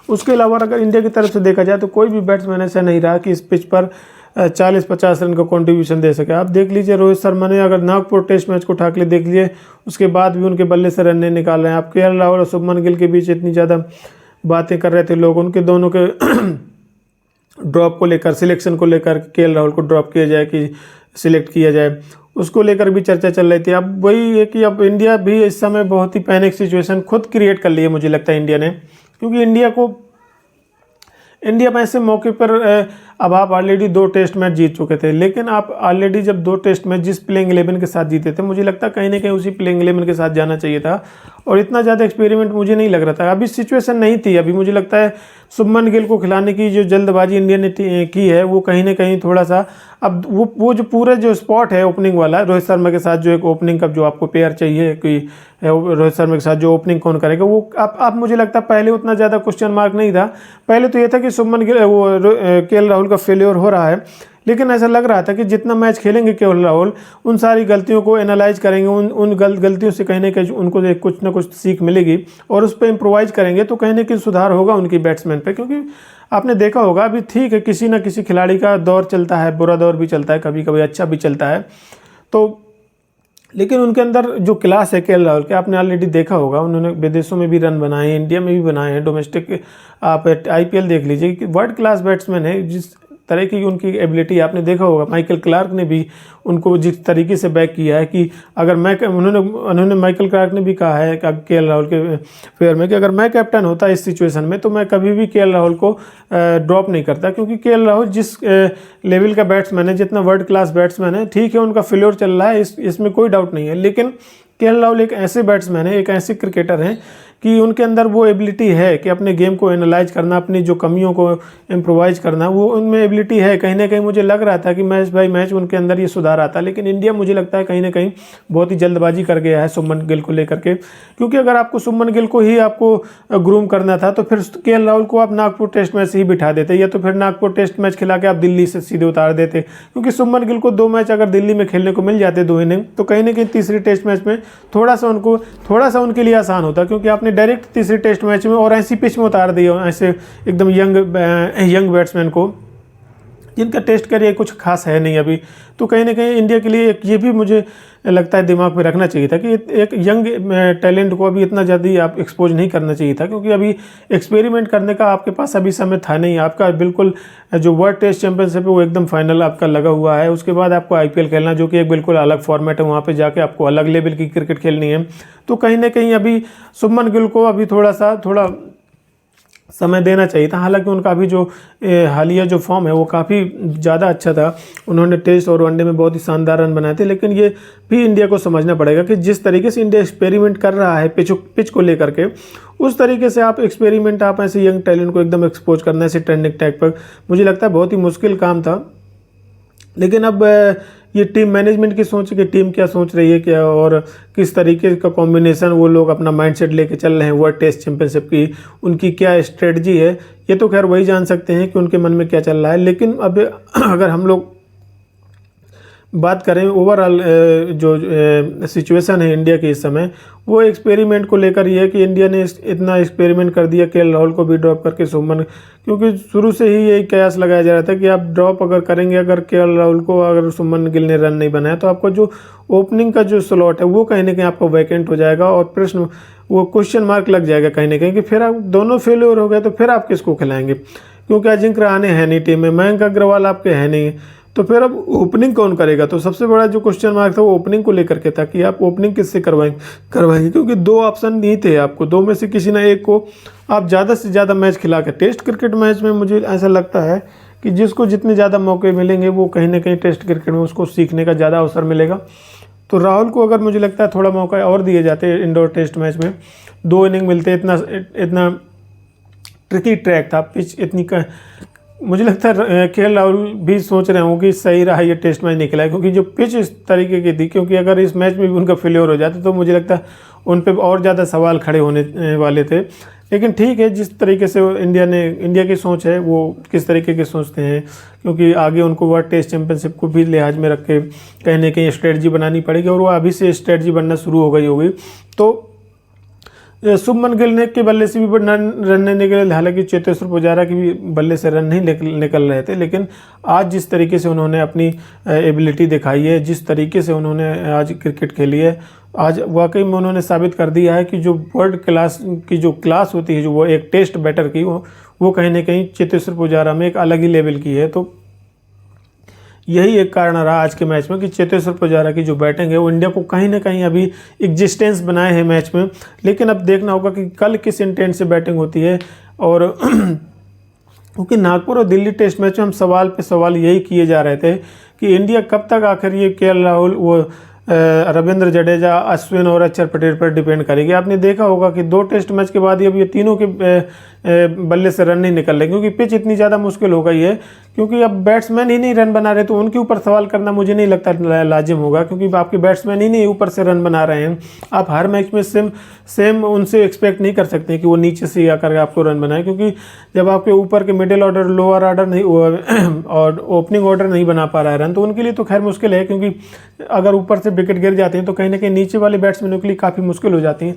उसके अलावा अगर इंडिया की तरफ से देखा जाए तो कोई भी बैट्समैन ऐसा नहीं रहा कि इस पिच पर 40-50 रन का कंट्रीब्यूशन दे सके। आप देख लीजिए रोहित शर्मा ने अगर नागपुर टेस्ट मैच को उठा के देख लिए, उसके बाद भी उनके बल्ले से रन नहीं निकाल रहे हैं। आप केएल राहुल और शुभमन गिल के बीच इतनी ज़्यादा बातें कर रहे थे लोग, उनके दोनों के ड्रॉप को लेकर, सिलेक्शन को लेकर, केएल राहुल को ड्रॉप किया जाए कि सिलेक्ट किया जाए, उसको लेकर भी चर्चा चल रही थी। अब वही है कि अब इंडिया भी इस समय बहुत ही पैनिक सिचुएशन खुद क्रिएट कर ली है मुझे लगता है इंडिया ने, क्योंकि इंडिया में ऐसे मौके पर अब आप ऑलरेडी 2 टेस्ट मैच जीत चुके थे, लेकिन आप ऑलरेडी जब 2 टेस्ट मैच जिस प्लेइंग 11 के साथ जीते थे, मुझे लगता है कहीं ना कहीं उसी प्लेइंग 11 के साथ जाना चाहिए था, और इतना ज़्यादा एक्सपेरिमेंट मुझे नहीं लग रहा था। अभी सिचुएशन नहीं थी। अभी मुझे लगता है शुभमन गिल को खिलाने की जो जल्दबाजी इंडिया ने की है, वो कहीं ना कहीं थोड़ा सा, अब वो जो पूरा जो स्पॉट है ओपनिंग वाला, रोहित शर्मा के साथ जो एक ओपनिंग का जो आपको पेयर चाहिए कि रोहित शर्मा के साथ जो ओपनिंग कौन करेगा, वो आप मुझे लगता है पहले उतना ज़्यादा क्वेश्चन मार्क नहीं था। पहले तो ये था कि शुभमन गिल केएल राहुल का फेल्योर हो रहा है, लेकिन ऐसा लग रहा था कि जितना मैच खेलेंगे केएल राहुल, उन सारी गलतियों को एनालाइज करेंगे, उन गलतियों से कहीं ना कहीं उनको कुछ ना कुछ सीख मिलेगी, और उस पर इम्प्रोवाइज करेंगे तो कहीं ना कहीं सुधार होगा उनकी बैट्समैन पे। क्योंकि आपने देखा होगा अभी ठीक है, किसी ना किसी खिलाड़ी का दौर चलता है, बुरा दौर भी चलता है, कभी कभी अच्छा भी चलता है, तो लेकिन उनके अंदर जो क्लास है केएल राहुल के, आपने ऑलरेडी देखा होगा, उन्होंने विदेशों में भी रन बनाए हैं, इंडिया में भी बनाए हैं, डोमेस्टिक आप आईपीएल देख लीजिए कि वर्ल्ड क्लास बैट्समैन है। जिस तरह की उनकी एबिलिटी आपने देखा होगा, माइकल क्लार्क ने भी उनको जिस तरीके से बैक किया है कि अगर उन्होंने माइकल क्लार्क ने भी कहा है कि केएल राहुल के फेयर में कि अगर मैं कैप्टन होता इस सिचुएशन में तो मैं कभी भी केएल राहुल को ड्रॉप नहीं करता, क्योंकि केएल राहुल जिस लेवल का बैट्समैन है, जितना वर्ल्ड क्लास बैट्समैन है, ठीक है उनका फेल्योर चल रहा है, इसमें कोई डाउट नहीं है, लेकिन केएल राहुल एक ऐसे बैट्समैन है, एक ऐसे क्रिकेटर हैं कि उनके अंदर वो एबिलिटी है कि अपने गेम को एनालाइज करना, अपनी जो कमियों को इम्प्रोवाइज करना, वो उनमें एबिलिटी है। कहीं ना कहीं मुझे लग रहा था कि मैच बाय मैच उनके अंदर ये सुधार आता, लेकिन इंडिया मुझे लगता है कहीं ना कहीं बहुत ही जल्दबाजी कर गया है शुभमन गिल को लेकर के, क्योंकि अगर आपको शुभमन गिल को ही आपको ग्रूम करना था तो फिर केएल राहुल को आप नागपुर टेस्ट मैच से ही बिठा देते, या तो फिर नागपुर टेस्ट मैच खिला के आप दिल्ली से सीधे उतार देते, क्योंकि शुभमन गिल को 2 मैच अगर दिल्ली में खेलने को मिल जाते 2 इनिंग, तो कहीं ना कहीं तीसरी टेस्ट मैच में थोड़ा सा उनके लिए आसान होता, क्योंकि आपने डायरेक्ट तीसरी टेस्ट मैच में और ऐसी पिच में उतार दिया ऐसे एकदम यंग बैट्समैन को, जिनका टेस्ट करियर कुछ खास है नहीं अभी। तो कहीं ना कहीं इंडिया के लिए ये भी मुझे लगता है दिमाग में रखना चाहिए था कि एक यंग टैलेंट को अभी इतना ज़्यादा आप एक्सपोज नहीं करना चाहिए था, क्योंकि अभी एक्सपेरिमेंट करने का आपके पास अभी समय था नहीं। आपका बिल्कुल जो वर्ल्ड टेस्ट चैंपियनशिप है वो एकदम फाइनल आपका लगा हुआ है, उसके बाद आपको आईपीएल खेलना, जो कि एक बिल्कुल अलग फॉर्मेट है, वहाँ पर जाके आपको अलग लेवल की क्रिकेट खेलनी है। तो कहीं ना कहीं अभी शुभमन गिल को अभी थोड़ा समय देना चाहिए था। हालांकि उनका अभी जो हालिया जो फॉर्म है वो काफ़ी ज़्यादा अच्छा था, उन्होंने टेस्ट और वनडे में बहुत ही शानदार रन बनाए थे, लेकिन ये भी इंडिया को समझना पड़ेगा कि जिस तरीके से इंडिया एक्सपेरिमेंट कर रहा है पिच को लेकर के, उस तरीके से आप ऐसे यंग टैलेंट को एकदम एक्सपोज करना ऐसे ट्रेंडिंग टैग पर, मुझे लगता है बहुत ही मुश्किल काम था। लेकिन अब ये टीम मैनेजमेंट की सोच है कि टीम क्या सोच रही है क्या, और किस तरीके का कॉम्बिनेशन वो लोग अपना माइंडसेट लेके चल रहे हैं वर्ल्ड टेस्ट चैंपियनशिप की, उनकी क्या स्ट्रेटजी है, ये तो खैर वही जान सकते हैं कि उनके मन में क्या चल रहा है। लेकिन अब अगर हम लोग बात करें ओवरऑल जो सिचुएशन है इंडिया की इस समय, वो एक्सपेरिमेंट को लेकर ये है कि इंडिया ने इतना एक्सपेरिमेंट कर दिया केएल राहुल को भी ड्रॉप करके शुभमन, क्योंकि शुरू से ही यही कयास लगाया जा रहा था कि आप ड्रॉप अगर करेंगे अगर केएल राहुल को, अगर शुभमन गिल ने रन नहीं बनाया तो आपको जो ओपनिंग का जो स्लॉट है वो कहीं ना कहीं आपको वैकेंट हो जाएगा, और प्रश्न वो क्वेश्चन मार्क लग जाएगा कहीं ना कहीं कि फिर आप दोनों फेल्योर हो गए तो फिर आप किसको खिलाएंगे, क्योंकि अजिंक्य रहाणे है नहीं टीम में, मयंक अग्रवाल आपके है नहीं, तो फिर अब ओपनिंग कौन करेगा। तो सबसे बड़ा जो क्वेश्चन मार्क था वो ओपनिंग को लेकर के था कि आप ओपनिंग किससे करवाएंगे, क्योंकि 2 ऑप्शन नहीं थे आपको, 2 में से किसी ना एक को आप ज़्यादा से ज़्यादा मैच खिला के, टेस्ट क्रिकेट मैच में मुझे ऐसा लगता है कि जिसको जितने ज़्यादा मौके मिलेंगे वो कहीं ना कहीं टेस्ट क्रिकेट में उसको सीखने का ज़्यादा अवसर मिलेगा। तो राहुल को अगर मुझे लगता है थोड़ा मौका और दिए जाते इंडोर टेस्ट मैच में, 2 इनिंग मिलते, इतना ट्रिकी ट्रैक था, पिच इतनी मुझे लगता है केएल राहुल भी सोच रहे हों कि सही रहा ये टेस्ट मैच निकला है, क्योंकि जो पिच इस तरीके की थी, क्योंकि अगर इस मैच में भी उनका फेल्योर हो जाता तो मुझे लगता है उन पे और ज़्यादा सवाल खड़े होने वाले थे। लेकिन ठीक है, जिस तरीके से इंडिया की सोच है वो किस तरीके की सोचते हैं, क्योंकि आगे उनको वर्ल्ड टेस्ट चैंपियनशिप को भी लिहाज में रख के कहीं ना कहीं स्ट्रेटजी बनानी पड़ेगी, और वो अभी से स्ट्रेटजी बनना शुरू हो गई होगी। तो शुभमन गिल ने के बल्ले से भी रन नहीं निकले, हालांकि चेतेश्वर पुजारा की भी बल्ले से रन नहीं निकल रहे थे, लेकिन आज जिस तरीके से उन्होंने अपनी एबिलिटी दिखाई है, जिस तरीके से उन्होंने आज क्रिकेट खेली है, आज वाकई में उन्होंने साबित कर दिया है कि जो वर्ल्ड क्लास की जो क्लास होती है, जो वो एक टेस्ट बैटर की, वो कहीं ना कहीं चेतेश्वर पुजारा में एक अलग ही लेवल की है। तो यही एक कारण रहा आज के मैच में कि चेतेश्वर पुजारा की जो बैटिंग है वो इंडिया को कहीं ना कहीं अभी एग्जिस्टेंस बनाए है मैच में। लेकिन अब देखना होगा कि कल किस इंटेंट से बैटिंग होती है। और क्योंकि नागपुर और दिल्ली टेस्ट मैच में हम सवाल पे सवाल यही किए जा रहे थे कि इंडिया कब तक आखिर ये केएल राहुल, वो रविंद्र जडेजा, अश्विन और अक्षर पटेल पर डिपेंड करेगी। आपने देखा होगा कि 2 टेस्ट मैच के बाद अब ये तीनों के बल्ले से रन नहीं निकल रहे, क्योंकि पिच इतनी ज़्यादा मुश्किल हो गई है, क्योंकि अब बैट्समैन ही नहीं रन बना रहे, तो उनके ऊपर सवाल करना मुझे नहीं लगता लाजिम होगा, क्योंकि आपके बैट्समैन ही नहीं ऊपर से रन बना रहे हैं। आप हर मैच में सेम उनसे एक्सपेक्ट नहीं कर सकते कि वो नीचे से आकर आपको रन बनाए, क्योंकि जब आपके ऊपर के मिडिल ऑर्डर, लोअर ऑर्डर नहीं और ओपनिंग ऑर्डर नहीं बना पा रहा है रन, तो उनके लिए तो खैर मुश्किल है, क्योंकि अगर ऊपर से विकेट गिर जाते हैं तो कहीं ना कहीं नीचे वाले बैट्समैनों के लिए काफ़ी मुश्किल हो जाती हैं।